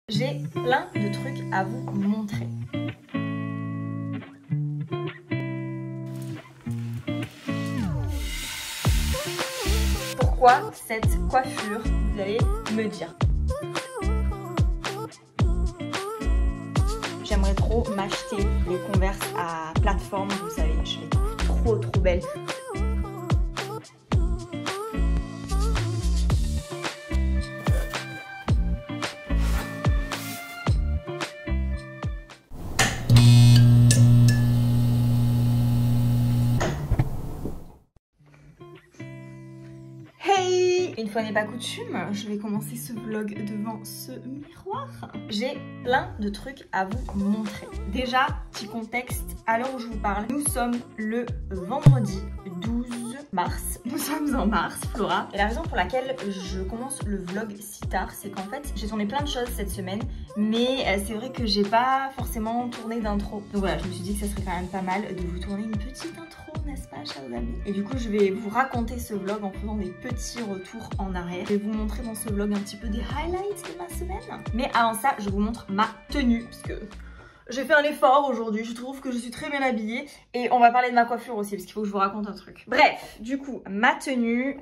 J'ai plein de trucs à vous montrer. Pourquoi cette coiffure, vous allez me dire. J'aimerais trop m'acheter les Converse à plateforme, vous savez, je les trouve trop belles. Hey! Une fois n'est pas coutume, je vais commencer ce vlog devant ce miroir. J'ai plein de trucs à vous montrer. Déjà, petit contexte, à l'heure où je vous parle, nous sommes le vendredi 12 mars. Nous sommes en mars, Flora. Et la raison pour laquelle je commence le vlog si tard, c'est qu'en fait, j'ai tourné plein de choses cette semaine, mais c'est vrai que j'ai pas forcément tourné d'intro. Donc voilà, je me suis dit que ça serait quand même pas mal de vous tourner une petite intro, n'est-ce pas, chers amis? Et du coup, je vais vous raconter ce vlog en faisant des petits retours en arrière. Je vais vous montrer dans ce vlog un petit peu des highlights de ma semaine. Mais avant ça, je vous montre ma tenue, parce que j'ai fait un effort aujourd'hui, je trouve que je suis très bien habillée. Et on va parler de ma coiffure aussi, parce qu'il faut que je vous raconte un truc. Bref, du coup, ma tenue,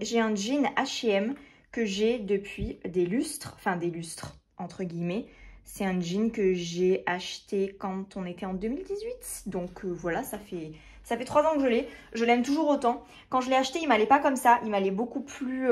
j'ai un jean H&M que j'ai depuis des lustres, enfin des lustres, entre guillemets. C'est un jean que j'ai acheté quand on était en 2018. Donc voilà, ça fait 3 ans que je l'ai. Je l'aime toujours autant. Quand je l'ai acheté, il m'allait pas comme ça. Il m'allait beaucoup plus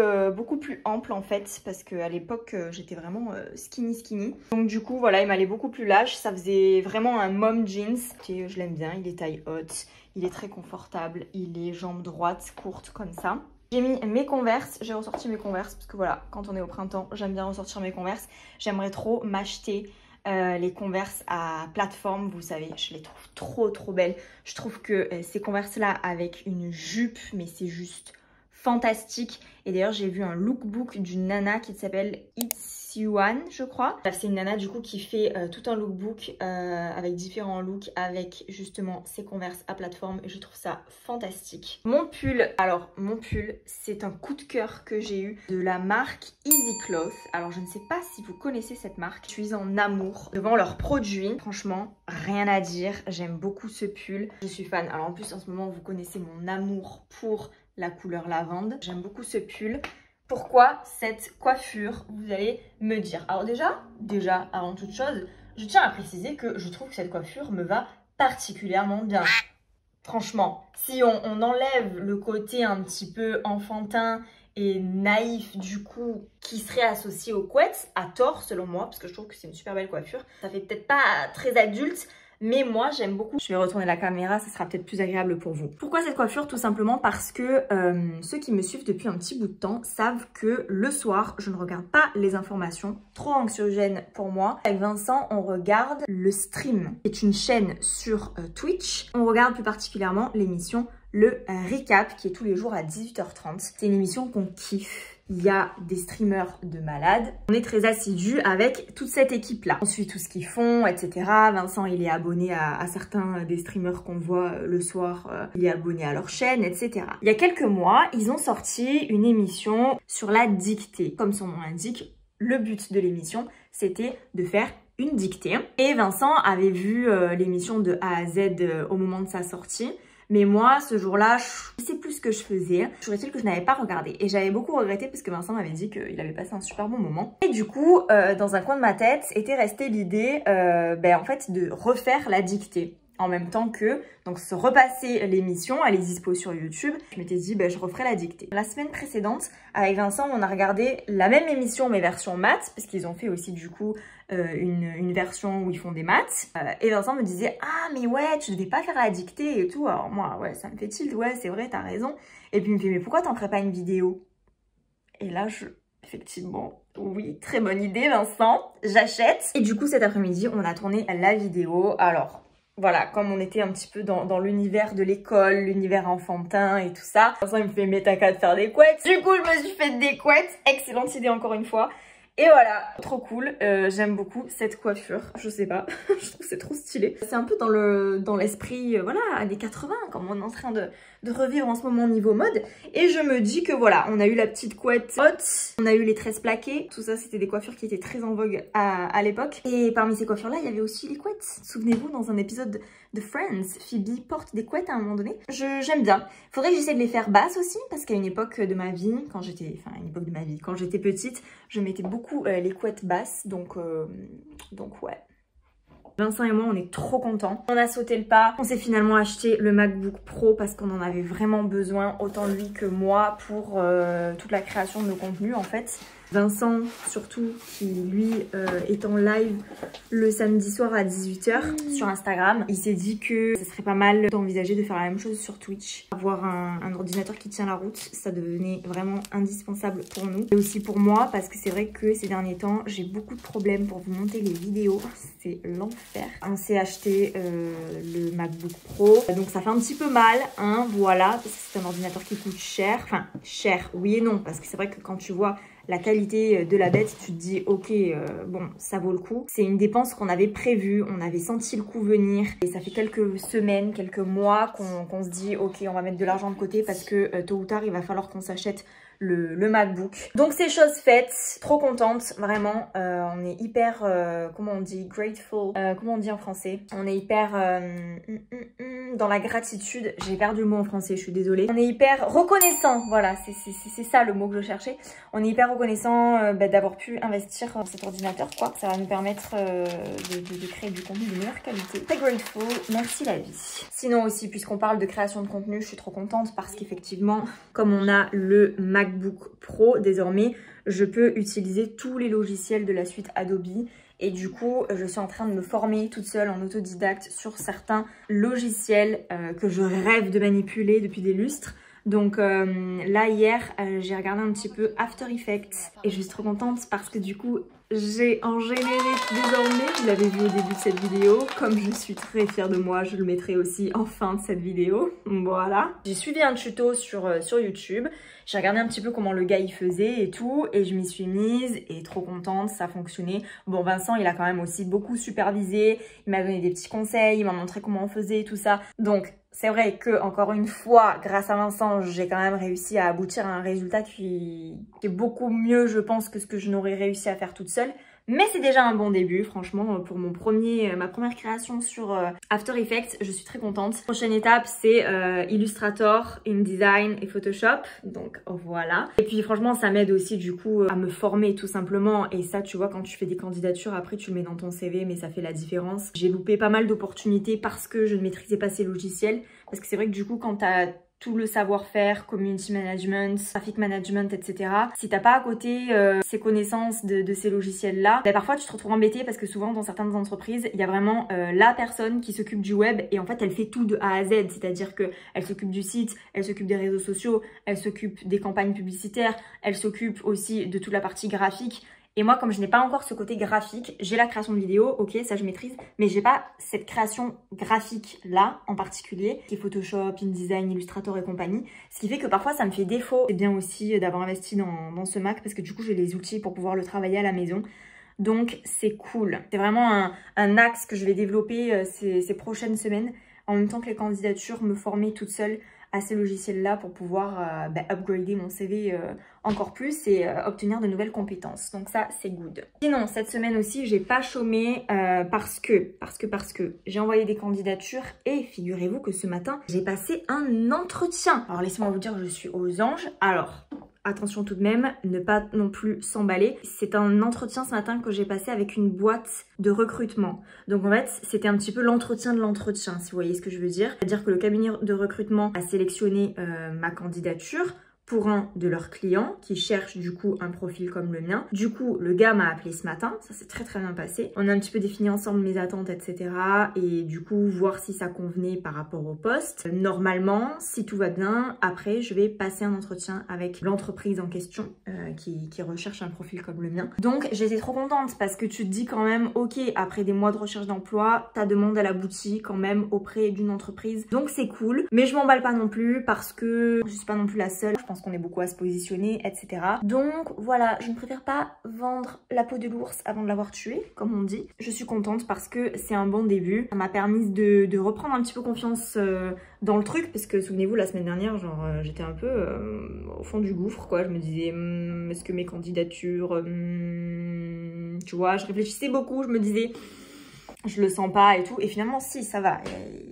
ample en fait. Parce qu'à l'époque, j'étais vraiment skinny. Donc du coup, voilà, il m'allait beaucoup plus lâche. Ça faisait vraiment un mom jeans. Et je l'aime bien. Il est taille haute. Il est très confortable. Il est jambes droites, courtes comme ça. J'ai mis mes Converse, j'ai ressorti mes Converse parce que voilà, quand on est au printemps, j'aime bien ressortir mes Converse. J'aimerais trop m'acheter les Converse à plateforme, vous savez, je les trouve trop belles. Je trouve que ces Converse-là avec une jupe, mais c'est juste fantastique. Et d'ailleurs, j'ai vu un lookbook d'une nana qui s'appelle It's Yuan, je crois. C'est une nana du coup qui fait tout un lookbook avec différents looks, avec justement ses Converse à plateforme. Et je trouve ça fantastique. Mon pull, alors mon pull, c'est un coup de cœur que j'ai eu de la marque Easy Cloth. Alors je ne sais pas si vous connaissez cette marque. Je suis en amour devant leurs produits. Franchement, rien à dire. J'aime beaucoup ce pull. Je suis fan. Alors en plus, en ce moment, vous connaissez mon amour pour la couleur lavande. J'aime beaucoup ce pull. Pourquoi cette coiffure, vous allez me dire. Alors déjà, avant toute chose, je tiens à préciser que je trouve que cette coiffure me va particulièrement bien. Franchement, si on enlève le côté un petit peu enfantin et naïf du coup qui serait associé aux couettes, à tort selon moi, parce que je trouve que c'est une super belle coiffure. Ça fait peut-être pas très adulte, mais moi j'aime beaucoup. Je vais retourner la caméra, ça sera peut-être plus agréable pour vous. Pourquoi cette coiffure? Tout simplement parce que ceux qui me suivent depuis un petit bout de temps savent que le soir, je ne regarde pas les informations, trop anxiogènes pour moi. Avec Vincent, on regarde le stream, c'est une chaîne sur Twitch. On regarde plus particulièrement l'émission Le Recap qui est tous les jours à 18h30. C'est une émission qu'on kiffe. Il y a des streamers de malades. On est très assidus avec toute cette équipe-là. On suit tout ce qu'ils font, etc. Vincent, il est abonné à certains des streamers qu'on voit le soir. Il est abonné à leur chaîne, etc. Il y a quelques mois, ils ont sorti une émission sur la dictée. Comme son nom l'indique, le but de l'émission, c'était de faire une dictée. Et Vincent avait vu l'émission de A à Z au moment de sa sortie. Mais moi, ce jour-là, je sais plus ce que je faisais. Toujours est-il que je n'avais pas regardé. Et j'avais beaucoup regretté parce que Vincent m'avait dit qu'il avait passé un super bon moment. Et du coup, dans un coin de ma tête, était restée l'idée en fait, de refaire la dictée. En même temps que, donc se repasser l'émission, elle est dispo sur YouTube. Je m'étais dit, je referai la dictée. La semaine précédente, avec Vincent, on a regardé la même émission, mais version maths, parce qu'ils ont fait aussi du coup une version où ils font des maths. Et Vincent me disait, ah mais ouais, tu devais pas faire la dictée et tout. Alors moi, ouais, ça me fait tilt, ouais, c'est vrai, t'as raison. Et puis il me fait, mais pourquoi t'en ferais pas une vidéo? Et là, effectivement, oui, très bonne idée, Vincent, j'achète. Et du coup, cet après-midi, on a tourné la vidéo. Alors, voilà, comme on était un petit peu dans l'univers de l'école, l'univers enfantin et tout ça. Vincent, il me fait, mais t'as qu'à te faire des couettes. Du coup, je me suis fait des couettes. Excellente idée encore une fois. Et voilà, trop cool, j'aime beaucoup cette coiffure, je sais pas, je trouve c'est trop stylé. C'est un peu dans l'esprit, voilà, années 80, comme on est en train de revivre en ce moment niveau mode. Et je me dis que voilà, on a eu la petite couette haute, on a eu les tresses plaquées, tout ça c'était des coiffures qui étaient très en vogue à l'époque. Et parmi ces coiffures là, il y avait aussi les couettes. Souvenez-vous, dans un épisode de Friends, Phoebe porte des couettes à un moment donné. J'aime bien. Faudrait que j'essaie de les faire basses aussi, parce qu'à une époque de ma vie, quand j'étais petite, je mettais beaucoup les couettes basses, donc ouais. Vincent et moi, on est trop contents. On a sauté le pas. On s'est finalement acheté le MacBook Pro parce qu'on en avait vraiment besoin, autant lui que moi, pour toute la création de nos contenus en fait. Vincent surtout, qui lui est en live le samedi soir à 18 h sur Instagram. Il s'est dit que ce serait pas mal d'envisager de faire la même chose sur Twitch. Avoir un ordinateur qui tient la route, ça devenait vraiment indispensable pour nous. Et aussi pour moi, parce que c'est vrai que ces derniers temps, j'ai beaucoup de problèmes pour vous monter les vidéos. C'est l'enfer. On s'est acheté le MacBook Pro. Donc ça fait un petit peu mal, hein, voilà. Parce que c'est un ordinateur qui coûte cher. Enfin, cher, oui et non. Parce que c'est vrai que quand tu vois la qualité de la bête, tu te dis ok, bon, ça vaut le coup. C'est une dépense qu'on avait prévue, on avait senti le coup venir. Et ça fait quelques semaines, quelques mois qu'on se dit ok, on va mettre de l'argent de côté parce que tôt ou tard, il va falloir qu'on s'achète le MacBook. Donc c'est chose faite, trop contente, vraiment. On est hyper, comment on dit, grateful, comment on dit en français? On est hyper dans la gratitude. J'ai perdu le mot en français, je suis désolée. On est hyper reconnaissant, voilà, c'est ça le mot que je cherchais. On est hyper reconnaissant d'avoir pu investir dans cet ordinateur, quoi. Ça va nous permettre de créer du contenu de meilleure qualité. Très grateful, merci la vie. Sinon aussi, puisqu'on parle de création de contenu, je suis trop contente parce qu'effectivement, comme on a le MacBook Pro désormais, je peux utiliser tous les logiciels de la suite Adobe. Et du coup, je suis en train de me former toute seule en autodidacte sur certains logiciels que je rêve de manipuler depuis des lustres. Donc là, hier, j'ai regardé un petit peu After Effects et je suis trop contente parce que du coup, j'ai en générique désormais. Vous l'avez vu au début de cette vidéo. Comme je suis très fière de moi, je le mettrai aussi en fin de cette vidéo. Voilà. J'ai suivi un tuto sur YouTube. J'ai regardé un petit peu comment le gars il faisait et tout. Et je m'y suis mise et trop contente, ça a fonctionné. Bon, Vincent, il a quand même aussi beaucoup supervisé. Il m'a donné des petits conseils, il m'a montré comment on faisait et tout ça. Donc, c'est vrai que, encore une fois, grâce à Vincent, j'ai quand même réussi à aboutir à un résultat qui est beaucoup mieux, je pense, que ce que je n'aurais réussi à faire toute seule. Mais c'est déjà un bon début, franchement, pour ma première création sur After Effects, je suis très contente. Prochaine étape, c'est Illustrator, InDesign et Photoshop, donc voilà. Et puis franchement, ça m'aide aussi du coup à me former tout simplement. Et ça, tu vois, quand tu fais des candidatures, après tu le mets dans ton CV, mais ça fait la différence. J'ai loupé pas mal d'opportunités parce que je ne maîtrisais pas ces logiciels. Parce que c'est vrai que du coup, quand t'as tout le savoir-faire, community management, traffic management, etc. Si t'as pas à côté ces connaissances de ces logiciels-là, bah, parfois tu te retrouves embêté parce que souvent dans certaines entreprises, il y a vraiment la personne qui s'occupe du web et en fait elle fait tout de A à Z, c'est-à-dire que elle s'occupe du site, elle s'occupe des réseaux sociaux, elle s'occupe des campagnes publicitaires, elle s'occupe aussi de toute la partie graphique. Et moi, comme je n'ai pas encore ce côté graphique, j'ai la création de vidéos, ok, ça je maîtrise, mais j'ai pas cette création graphique-là en particulier, qui est Photoshop, InDesign, Illustrator et compagnie, ce qui fait que parfois ça me fait défaut. C'est bien aussi d'avoir investi dans ce Mac parce que du coup j'ai les outils pour pouvoir le travailler à la maison. Donc c'est cool. C'est vraiment un axe que je vais développer ces prochaines semaines, en même temps que les candidatures, me former toute seule à ces logiciels-là pour pouvoir upgrader mon CV encore plus et obtenir de nouvelles compétences. Donc ça, c'est good. Sinon, cette semaine aussi, j'ai pas chômé parce que j'ai envoyé des candidatures et figurez-vous que ce matin, j'ai passé un entretien. Alors laissez-moi vous dire que je suis aux anges. Alors, attention tout de même, ne pas non plus s'emballer. C'est un entretien ce matin que j'ai passé avec une boîte de recrutement. Donc en fait, c'était un petit peu l'entretien de l'entretien, si vous voyez ce que je veux dire. C'est-à-dire que le cabinet de recrutement a sélectionné ma candidature pour un de leurs clients qui cherche du coup un profil comme le mien. Du coup, le gars m'a appelé ce matin, ça s'est très bien passé. On a un petit peu défini ensemble mes attentes, etc. Et du coup, voir si ça convenait par rapport au poste. Normalement, si tout va bien, après, je vais passer un entretien avec l'entreprise en question qui recherche un profil comme le mien. Donc, j'étais trop contente parce que tu te dis quand même, ok, après des mois de recherche d'emploi, ta demande elle aboutit quand même auprès d'une entreprise. Donc, c'est cool. Mais je m'emballe pas non plus parce que je suis pas non plus la seule. Je pense pense qu'on est beaucoup à se positionner, etc. Donc voilà, je ne préfère pas vendre la peau de l'ours avant de l'avoir tué, comme on dit. Je suis contente parce que c'est un bon début. Ça m'a permis de reprendre un petit peu confiance dans le truc, parce que souvenez-vous, la semaine dernière, genre j'étais un peu au fond du gouffre, quoi. Je me disais, est-ce que mes candidatures, tu vois, je réfléchissais beaucoup, je me disais, je le sens pas et tout, et finalement si, ça va,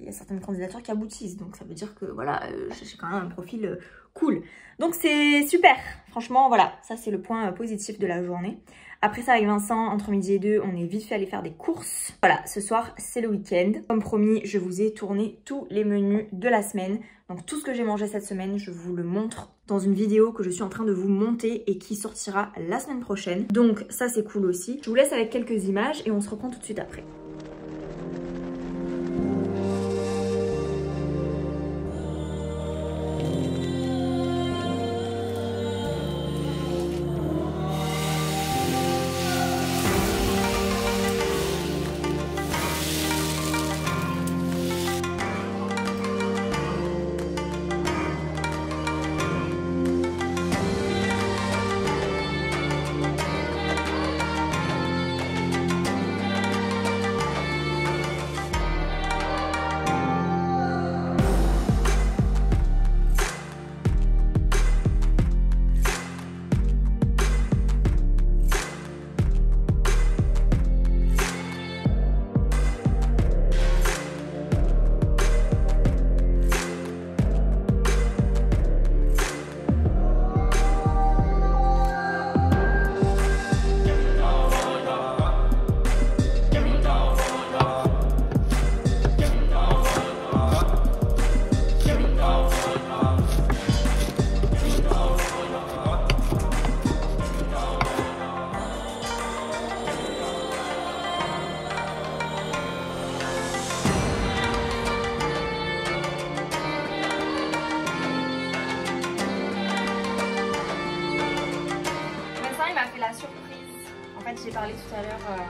il y a certaines candidatures qui aboutissent, donc ça veut dire que voilà, j'ai quand même un profil cool, donc c'est super, franchement voilà, ça c'est le point positif de la journée. Après ça, avec Vincent, entre midi et 2, on est vite fait aller faire des courses. Voilà, ce soir c'est le week-end, comme promis je vous ai tourné tous les menus de la semaine, donc tout ce que j'ai mangé cette semaine je vous le montre dans une vidéo que je suis en train de vous monter et qui sortira la semaine prochaine, donc ça c'est cool aussi. Je vous laisse avec quelques images et on se reprend tout de suite après. J'ai parlé tout à l'heure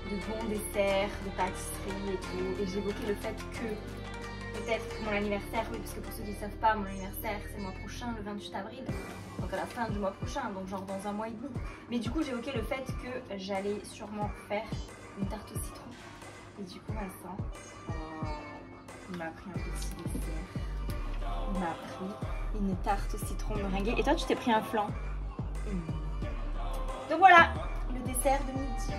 de bons desserts, de pâtisserie et tout, et j'évoquais le fait que peut-être mon anniversaire, oui, parce que pour ceux qui ne savent pas, mon anniversaire c'est le mois prochain, le 28 avril, donc à la fin du mois prochain, donc genre dans un mois et demi. Mais du coup j'évoquais le fait que j'allais sûrement faire une tarte au citron. Et du coup Vincent, il m'a pris un petit dessert, il m'a pris une tarte au citron meringuée, et toi tu t'es pris un flan. Donc voilà, le dessert de midi.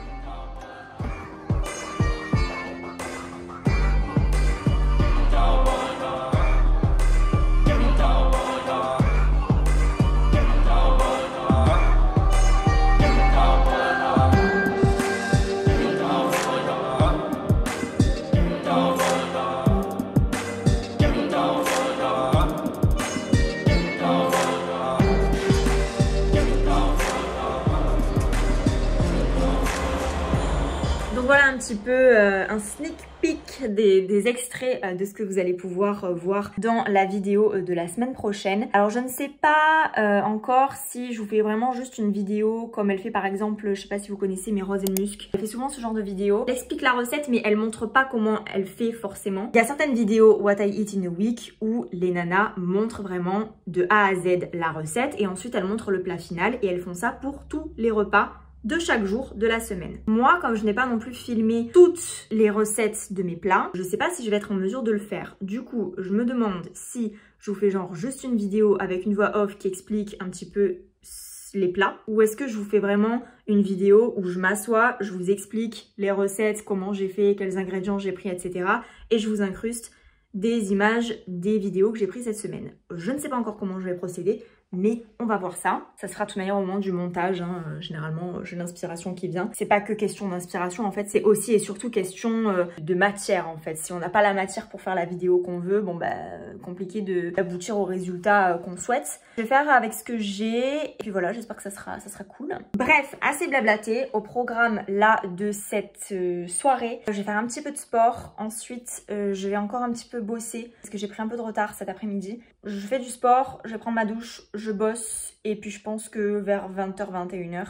Voilà un petit peu un sneak peek des extraits de ce que vous allez pouvoir voir dans la vidéo de la semaine prochaine. Alors je ne sais pas encore si je vous fais vraiment juste une vidéo comme elle fait par exemple, je sais pas si vous connaissez mais Rose & Musk. Elle fait souvent ce genre de vidéo. Elle explique la recette mais elle montre pas comment elle fait forcément. Il y a certaines vidéos What I Eat in a Week où les nanas montrent vraiment de A à Z la recette et ensuite elles montrent le plat final et elles font ça pour tous les repas de chaque jour de la semaine. Moi, comme je n'ai pas non plus filmé toutes les recettes de mes plats, je sais pas si je vais être en mesure de le faire. Du coup, je me demande si je vous fais genre juste une vidéo avec une voix off qui explique un petit peu les plats, ou est-ce que je vous fais vraiment une vidéo où je m'assois, je vous explique les recettes, comment j'ai fait, quels ingrédients j'ai pris, etc. et je vous incruste des images des vidéos que j'ai prises cette semaine. Je ne sais pas encore comment je vais procéder, mais on va voir ça. Ça sera de toute manière au moment du montage, hein. Généralement j'ai l'inspiration qui vient. C'est pas que question d'inspiration en fait, c'est aussi et surtout question de matière en fait. Si on n'a pas la matière pour faire la vidéo qu'on veut, bon bah compliqué d'aboutir au résultat qu'on souhaite. Je vais faire avec ce que j'ai et puis voilà, j'espère que ça sera cool. Bref, assez blablaté. Au programme là de cette soirée, je vais faire un petit peu de sport. Ensuite je vais encore un petit peu bosser parce que j'ai pris un peu de retard cet après-midi. Je fais du sport, je vais prendre ma douche, je bosse et puis je pense que vers 20h, 21h,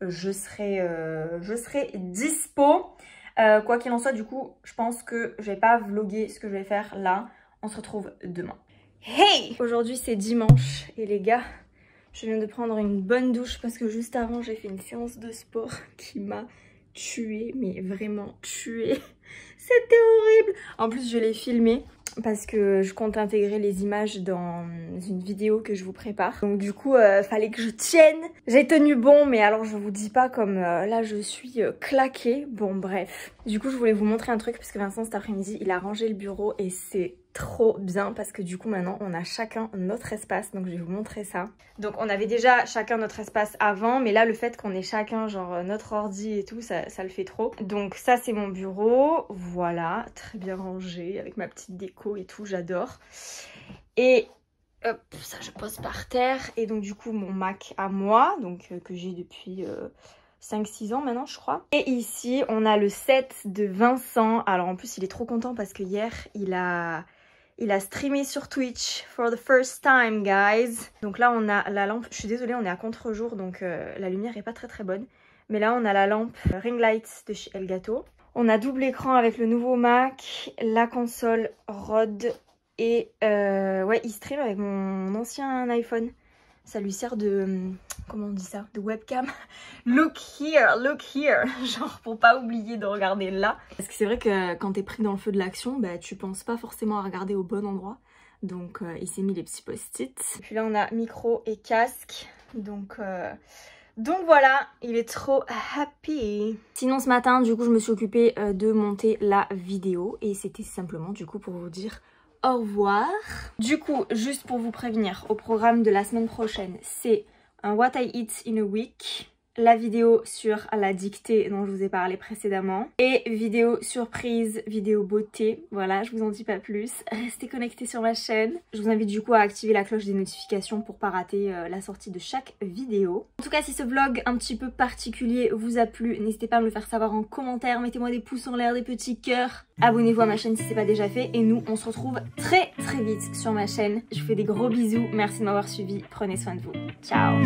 je serai dispo. Quoi qu'il en soit, du coup, je pense que je vais pas vlogger ce que je vais faire là. On se retrouve demain. Hey! Aujourd'hui c'est dimanche et les gars, je viens de prendre une bonne douche parce que juste avant j'ai fait une séance de sport qui m'a tuée, mais vraiment tuée. C'était horrible. En plus je l'ai filmé parce que je compte intégrer les images dans une vidéo que je vous prépare. Donc du coup, fallait que je tienne. J'ai tenu bon, mais alors je vous dis pas comme là je suis claquée. Bon bref. Du coup je voulais vous montrer un truc parce que Vincent cet après-midi il a rangé le bureau et c'est trop bien parce que du coup maintenant on a chacun notre espace, donc je vais vous montrer ça. Donc on avait déjà chacun notre espace avant, mais là le fait qu'on ait chacun genre notre ordi et tout, ça le fait trop. Donc ça c'est mon bureau, voilà, très bien rangé avec ma petite déco et tout, j'adore. Et hop, ça je pose par terre et donc du coup mon Mac à moi, donc que j'ai depuis 5-6 ans maintenant je crois. Et ici on a le set de Vincent. Alors en plus il est trop content parce que hier il a streamé sur Twitch for the first time guys. Donc là on a la lampe, je suis désolée on est à contre-jour donc la lumière est pas très bonne. Mais là on a la lampe ring light de chez Elgato. On a double écran avec le nouveau Mac, la console Rode et ouais il stream avec mon ancien iPhone. Ça lui sert de, comment on dit ça, de webcam. Look here, genre pour pas oublier de regarder là. Parce que c'est vrai que quand t'es pris dans le feu de l'action, bah, tu penses pas forcément à regarder au bon endroit. Donc il s'est mis les petits post-it. Puis là on a micro et casque, donc voilà, il est trop happy. Sinon ce matin du coup je me suis occupée de monter la vidéo et c'était simplement du coup pour vous dire au revoir. Du coup, juste pour vous prévenir, au programme de la semaine prochaine, c'est un What I Eat in a Week, la vidéo sur la dictée dont je vous ai parlé précédemment, et vidéo surprise, vidéo beauté. Voilà, je vous en dis pas plus. Restez connectés sur ma chaîne. Je vous invite du coup à activer la cloche des notifications pour pas rater la sortie de chaque vidéo. En tout cas, si ce vlog un petit peu particulier vous a plu, n'hésitez pas à me le faire savoir en commentaire. Mettez-moi des pouces en l'air, des petits cœurs. Abonnez-vous à ma chaîne si c'est pas déjà fait. Et nous, on se retrouve très vite sur ma chaîne. Je vous fais des gros bisous. Merci de m'avoir suivi. Prenez soin de vous. Ciao.